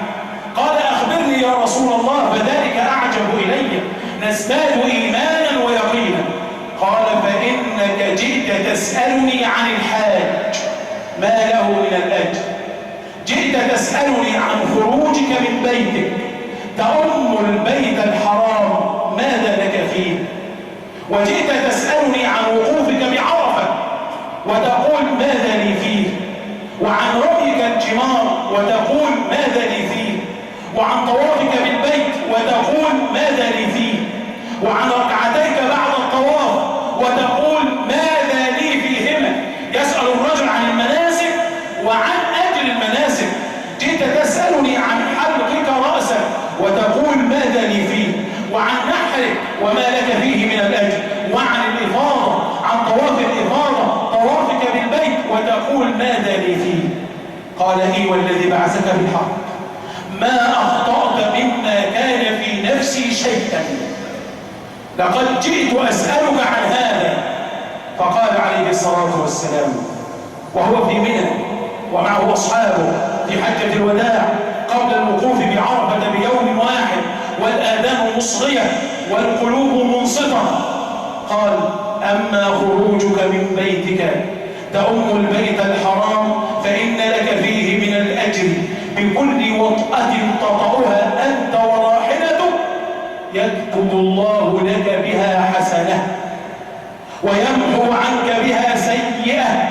قال: أخبرني يا رسول الله، فذلك أعجب إلي، نزداد إيمانا ويقينا. قال: فإنك جئت تسألني عن الحاج، ما له من الأجر. جئت تسألني عن خروجك من بيتك، تأم البيت الحرام، ماذا لك فيه؟ وجئت تسألني عن وقوفك بعرفة، وتقول ماذا لي فيه؟ وعن رميك الجمار، وتقول ماذا لي فيه؟ وعن طوافك بالبيت، وتقول ماذا لي فيه؟ وعن ركعتيك بعد الطواف، وتقول ماذا لي فيهما؟ يسأل الرجل عن المناسك وعن أجل المناسك. جئت تسألني عن حلقك رأسك، وتقول ماذا لي فيه؟ وعن نحرك وما لك فيه من الأجر، وعن الإفاضة، عن طواف الإفاضة، طوافك بالبيت، وتقول ماذا لي فيه؟ قال: إي والذي بعثك بالحق، ما أخطأت مما كان في نفسي شيئا، لقد جئت أسألك عن هذا. فقال عليه الصلاة والسلام وهو في منى ومعه أصحابه في حجة الوداع قبل الوقوف بعرفة بيوم واحد، والآذان مصغية والقلوب منصتة، قال: أما خروجك من بيتك تأم البيت الحرام، فإن لك فيه من الأجر بكل وطأة تطأها أنت وراحلتك، يكتب الله لك بها حسنة ويمحو عنك بها سيئة.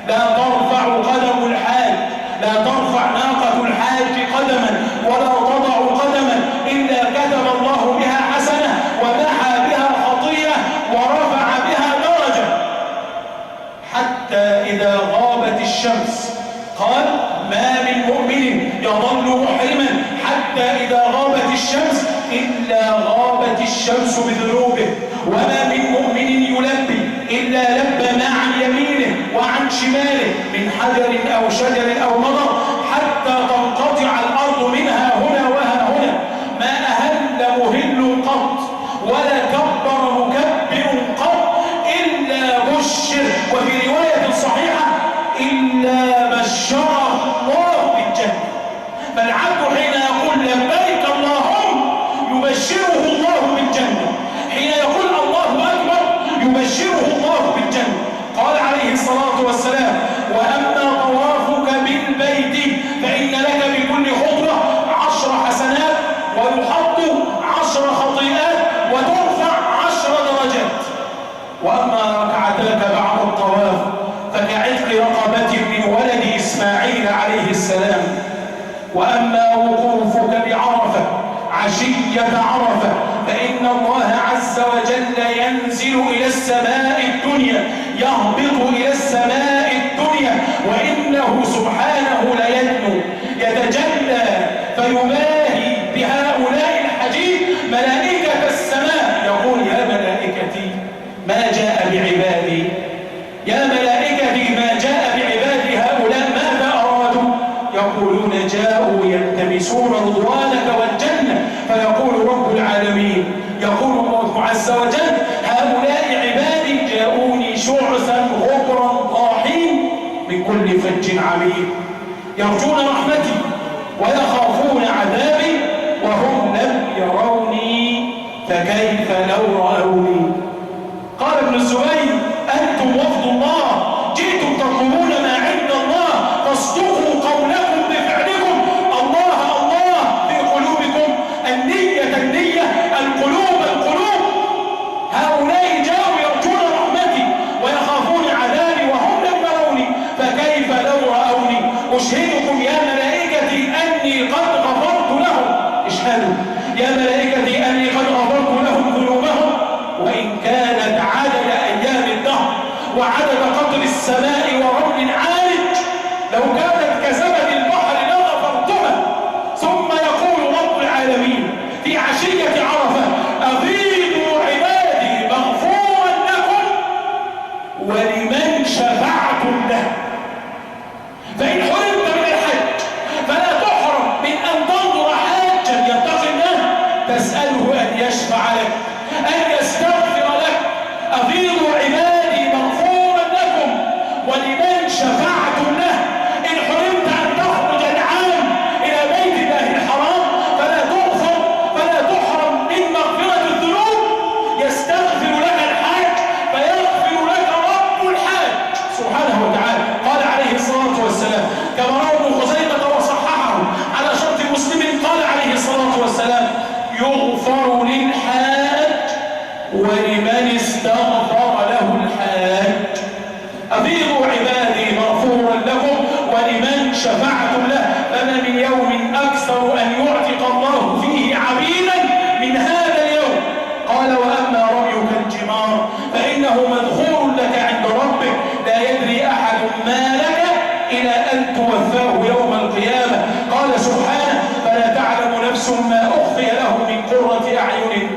لا ترفع قدم الحاج، لا ترفع ناقة الحاج قدما ولا تضع قدما إلا كتب الله بها حسنة ومحى بها خطيئة ورفع بها درجة. حتى إذا غابت الشمس، قال: ما من مؤمن يظل محرما حتى إذا غابت الشمس إلا غابت الشمس بذنوبه، وما من مؤمن يلبي إلا لبى ما عن يمينه وعن شماله من حجر أو شجر أو مطر، حتى تنقطع الأرض منها هنا وها هنا. ما أهل مهل قط ولا كبر مكبر قط إلا بشر، وفي رواية صحيحة إلا بشره الله بالجنة. فالعبد حين يقول لبيك اللهم يبشره الله بالجنة، حين يقول الله أكبر يبشره الله بالجنة. قال عليه الصلاة والسلام: وأما طوافك بالبيت فإن لك بكل خطوة 10 حسنات، ويحط 10 خطيئات، وترفع 10 درجات. وأما ركعتاك بعد الطواف فكعتق رقبة من ولد إسماعيل عليه السلام، وأما وقوفك بعرفة عشية عرفة فإن الله عز وجل ينزل إلى السماء الدنيا، يهبط إلى السماء الدنيا، وإنه سبحانه ليدنو يتجلى فيباهي بهؤلاء الحجيج ملائكة السماء، يقول يا ملائكتي ما جاء بعبادي، يا ملائكتي ما جاء بعبادي هؤلاء ماذا أرادوا؟ يقولون جاءوا يلتمسون رضوانك والجنة، فيقول رب العالمين، يقول الله عز وجل هؤلاء عبادي جاءوني شعثا غبرا طاحين من كل فج عميق، يرجون رحمتي ويخافون عذابي وهم لم يروني فكيف لو رأوني. قال ابن الزبير أنتم وفد الله جئتم تطلبون ما عند الله فاصدقوا قولكم بفعلكم، الله الله في قلوبكم، النية النية، القلوب القلوب. هؤلاء جاءوا يرجون رحمتي ويخافون عذابي وهم لم يروني فكيف لو رأوني. أشهدكم يا ملائكتي أني قد غفرت لهم، اشهدوا يا ملائكتي أني قد غفرت لهم ذنوبهم وإن كانت عدد أيام الدهر وعدد قطر السماء ورمل عالج، لو كانت كزبد البحر لغفرتها. ثم يقول رب العالمين في عشية عرفة أفيدوا عبادي مغفورا لكم ولمن شفعتم له. فإن حرمت من الحج فلا تحرم من أن تنظر حاجا يتقي الله تسأله أن يشفع لك، أن يستغفر لك. أفيضوا عبادي مغفورا لكم ولمن شفعتم له. إن حرمت أن تخرج العام إلى بيت الله الحرام فلا تغفر فلا تحرم من مغفرة الذنوب، يستغفر لك الحاج فيغفر لك رب الحاج سبحانه وتعالى. قال عليه الصلاة والسلام كما روى ابن خزيمة وصححه على شرط مسلم، قال عليه الصلاة والسلام يغفر للحاج ولمن استغفر له الحاج. أفيضوا عبادي مغفورا لكم ولمن شفعتم له. فما من يوم أكثر أن يعتق الله فيه عبيدا من هذا اليوم. قال وأما رميك الجمار فإنه مدخور لك عند ربك لا يدري أحد ما لك إلى أن توفاه يوم القيامة. قال سبحانه فلا تعلم نفس ما أخفي له من قرة أعين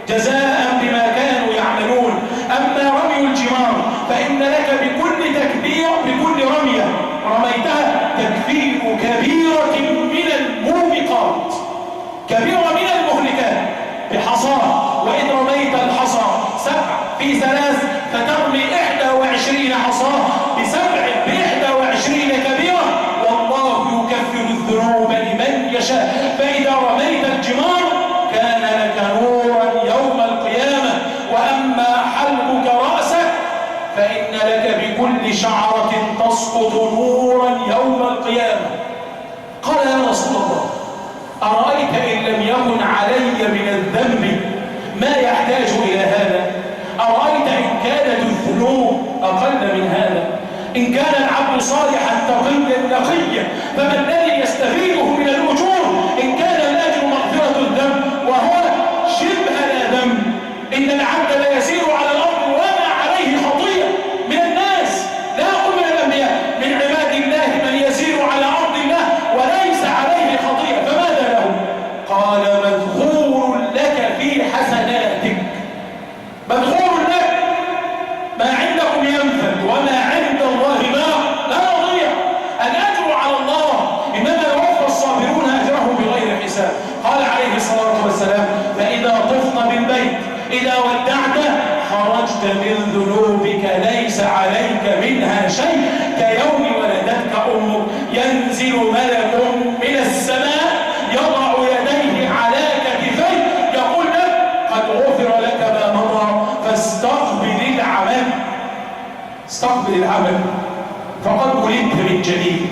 جزاء بما كانوا يعملون. أما رمي الجمار فإن لك بكل تكبير، بكل رمية رميتها تكفير كبيرة من الموبقات، كبيرة من المهلكات بحصاه. وإن رميت الحصى 7 في 3 فترمي 21 حصاه ب21 كبيرة، والله يكفر الذنوب لمن يشاء. فإذا رميت الجمار كان لك نورا يوم القيامة. وأما حلقك رأسك فإن لك بكل شعرة تسقط نورا يوم القيامة. قال يا رسول الله أرأيت إن لم يكن علي من الذنب ما يحتاج إلى هذا؟ أرأيت إن كانت الذنوب أقل من هذا؟ إن كان العبد صالحا تقيا نقيا فما الذي يستفيده من الأجور إن كان الأجر مغفرة الذنب وهو شبه لا ذنب؟ إن العبد لا يسير على الأرض وما عليه خطيئة من الناس، لا أقول من الأنبياء، من عباد الله من يسير على أرض الله وليس عليه خطيئة، فماذا له؟ قال مذخور لك في حسناتك، مذخور لك. ما عندكم ينفد وما عند الله لا يضيع. الأجر على الله إنما يوفى الصابرون أجرهم بغير حساب. قال عليه الصلاة والسلام فإذا طفت بالبيت إذا ودعت خرجت من ذنوبك ليس عليك منها شيء كيوم ولدتك أمك. ينزل ملك من السماء يضع يديه على كتفيه يقول لك قد غفر لك ما مضى فاستقبل العمل. استقبل العمل فقد ولدت من جديد،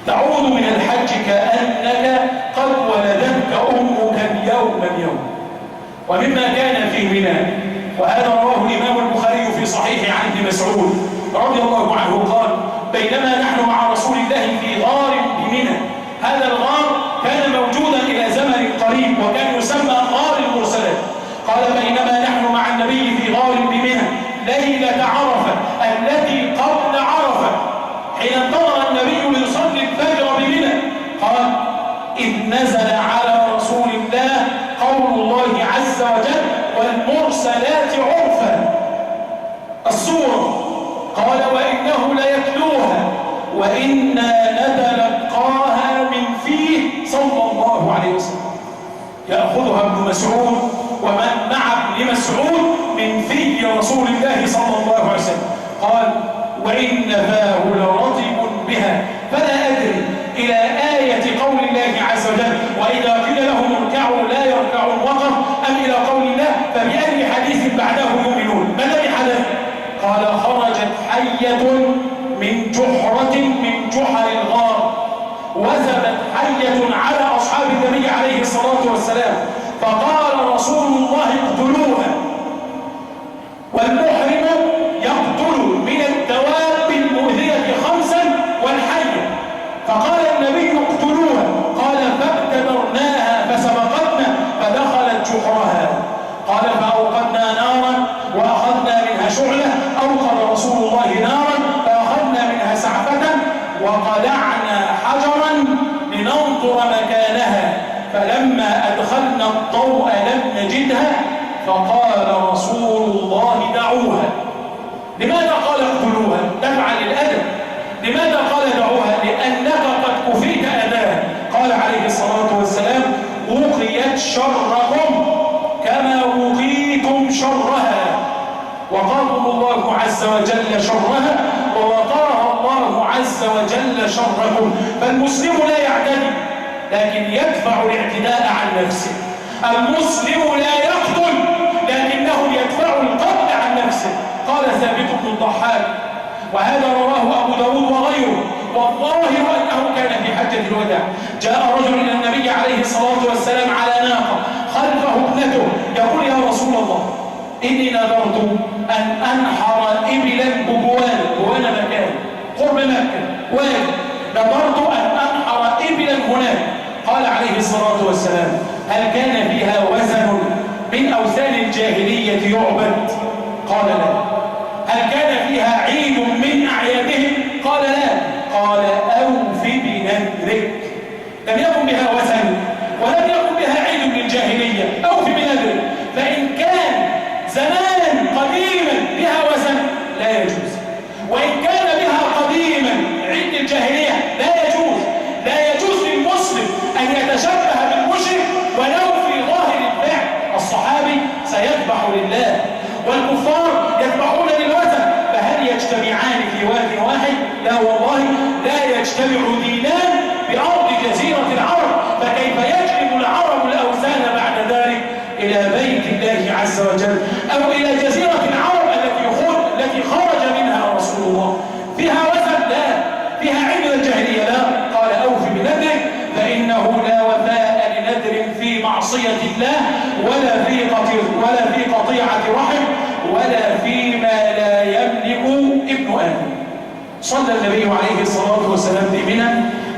تعود من الحج كأنك قد ولدتك أمك اليوم. ومما كان في منى، وهذا رواه الإمام البخاري في صحيحه عن ابن مسعود رضي الله عنه قال بينما نحن مع رسول الله في غار بمنى، هذا الغار قال بينما نحن مع النبي في غار بمنى ليلة عرفة التي قبل عرفة حين انتظر النبي ليصلي الفجر بمنى قال إذ نزل على رسول الله قول الله عز وجل والمرسلات عرفا السورة قال وإنه ليتلوها وإنا لنتلقاها من فيه صلى الله عليه وسلم يأخذها ابن مسعود ومن مع ابن مسعود من في رسول الله صلى الله عليه وسلم قال وإن فاه لرطب بها فلا أدري إلى آية قول الله عز وجل وإذا قيل لهم اركعوا لا يركعون وقف أم إلى قول الله فبأي حديث بعده يؤمنون ما الذي حدث؟ قال خرجت حية من جحرة من جحر الغار وثبت حية على أصحاب النبي عليه الصلاة والسلام فقال رسول الله اقتلوها والمحرم يقتل من الدواب المؤذية 5 والحية فقال النبي اقتلوها قال فابتدرناها فسبقتنا فدخلت جحرها قال فأوقدنا نارا وأخذنا منها شعلة أوقد رسول الله نارا فأخذنا منها سعفة وقلعنا حجرا لننظر مكانها فلما أدخلنا الضوء لم نجدها فقال رسول الله دعوها لماذا قال اقتلوها؟ دفعا للأدب لماذا قال دعوها؟ لأنك قد كفيت أذاها قال عليه الصلاة والسلام وقيت شركم كما وقيتم شرها وقاكم الله عز وجل شرها ووقاها الله عز وجل شركم فالمسلم لا يعتدي لكن يدفع الاعتداء عن نفسه المسلم لا يقتل لكنه يدفع القتل عن نفسه قال ثابت بن الضحاك وهذا رواه أبو داود وغيره والظاهر أنه كان في حجة الوداع جاء رجل إلى النبي عليه الصلاة والسلام على ناقة خلفه ابنته يقول يا رسول الله إني نذرت أن أنحر إبلا ببوان مكان قرب مكة وادي نذرت أن أنحر إبلا هناك قال عليه الصلاة والسلام هل كان فيها وزن من أوثان الجاهلية يعبد؟ قال لا هل كان فيها عيد من أعيادهم؟ قال لا قال أوف بنذرك لم يكن بها وثن ولم يكن بها عيد من الجاهلية أوف بنذرك فإن كان زمان قديما بها وزن لا يجوز وإن كان بها قديما عيد الجاهلية لا يجوز للمسلم أن يتشبه بالمشرك ولو في ظاهر الفعل الصحابي سيذبح لله والكفار يذبحون للوثن فهل يجتمعان في واد واحد؟ لا والله لا يجتمع دينان بأرض جزيرة العرب فكيف يجلب العرب الأوثان بعد ذلك إلى بيت الله عز وجل أو إلى جزيرة العرب التي خرج منها رسول الله فيها وثن لا فيها عيد الجاهلية لا قال أوف بنذرك فإنه لا وفاء لنذر في معصية الله ولا في قطيعة رحم ولا فيما لا يملك ابن آدم صلى النبي عليه الصلاة والسلام في منى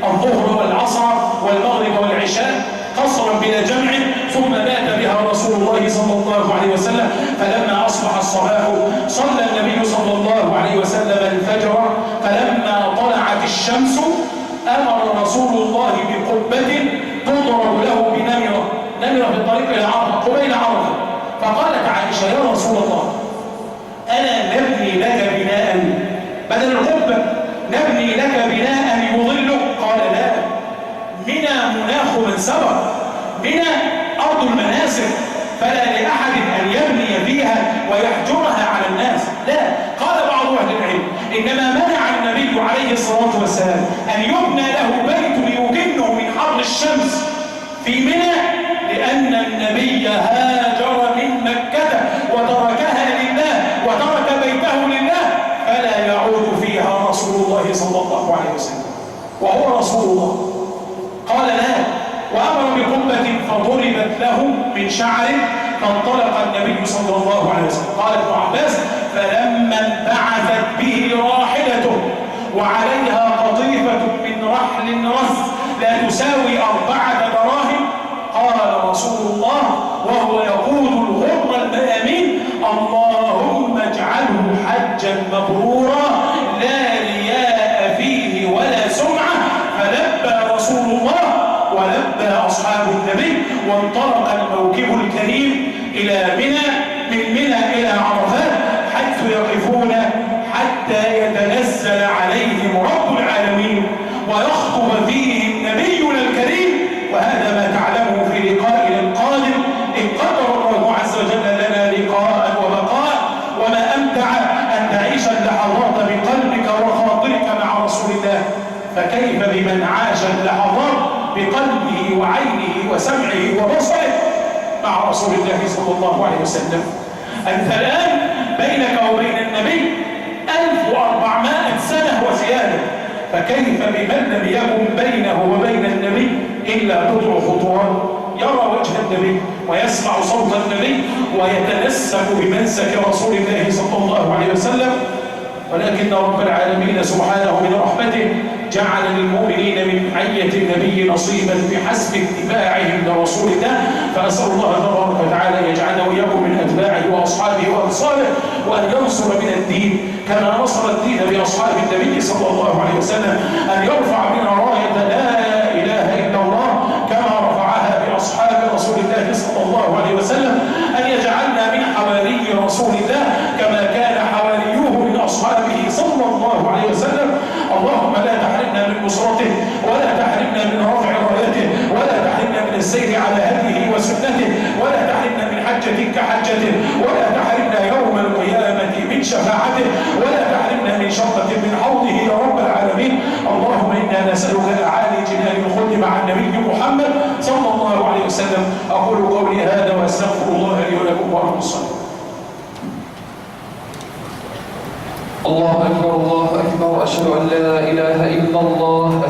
الظهر والعصر والمغرب والعشاء قصرا بلا جمع ثم بات بها رسول الله صلى الله عليه وسلم فلما أصبح الصباح صلى النبي صلى الله عليه وسلم الفجر فلما طلعت الشمس أمر رسول الله بقبة تضرب له بنمرة في الطريق إلى عرفة قبيل عرفة فقالت عائشة يا رسول الله ألا نبني لك بناء بدل القبة نبني لك بناء يظلك قال لا منى مناخ من سبق منى أرض المناسك فلا لأحد أن يبني فيها ويحجرها على الناس لا قال بعض أهل العلم إنما منع النبي عليه الصلاة والسلام أن يبنى له بيت يكنه من حر الشمس في منى لأن النبي هاجر من مكة وتركها لله وترك بيته لله فلا يعود فيها رسول الله صلى الله عليه وسلم وهو رسول الله قال لا وأمر بقبة فضربت له من شعره فانطلق النبي صلى الله عليه وسلم قال ابن عباس فلما انبعثت به راحلته وعليها قطيفة من رحل رث لا تساوي 4 دراهم قال رسول الله وهو يقود الغر انطلق الموكب الكريم إلى منى، من منى إلى عرفات، حيث يقفون حتى يتنزل عليهم رب العالمين ويخطب فيهم نبينا الكريم. وهذا ما تعلمه في لقائنا القادم إن قدر الله عز وجل لنا لقاء وبقاء. وما أمتع أن تعيش اللحظات بقلبك وخاطرك مع رسول الله، فكيف بمن عاش اللحظات بقلبه وعينه وسمعه وبصره مع رسول الله صلى الله عليه وسلم. أنت الآن بينك وبين النبي 1400 سنة وزيادة، فكيف بمن لم يكن بينه وبين النبي إلا بضع خطوات، يرى وجه النبي ويسمع صوت النبي ويتنسك بمنسك رسول الله صلى الله عليه وسلم. ولكن رب العالمين سبحانه من رحمته جعل للمؤمنين من حية النبي نصيبا بحسب اتباعهم لرسول الله. فأسأل الله تبارك وتعالى يجعلنا وإياكم من أتباعه وأصحابه وأنصاره، وأن ينصر من الدين كما نصر الدين بأصحاب النبي صلى الله عليه وسلم، أن يرفع بنا راية لا إله إلا الله كما رفعها بأصحاب رسول الله صلى الله عليه وسلم، أن يجعلنا من حواري رسول الله كما كان حواريوه من أصحابه صلى الله عليه وسلم. اللهم لا تحرمنا من نصرته، ولا تحرمنا من رفع رايته، ولا تحرمنا من السير على هديه وسنته، ولا تحرمنا من حجة كحجته، ولا تحرمنا يوم القيامة من شفاعته، ولا تحرمنا من شربة من حوضه يا رب العالمين. اللهم إنا نسألك أعالي جنان الخلد مع النبي محمد صلى الله عليه وسلم. أقول قولي هذا وأستغفر الله لي ولكم وأرجو الصلاة. الله أكبر الله أكبر، أشهد أن لا إله إلا الله.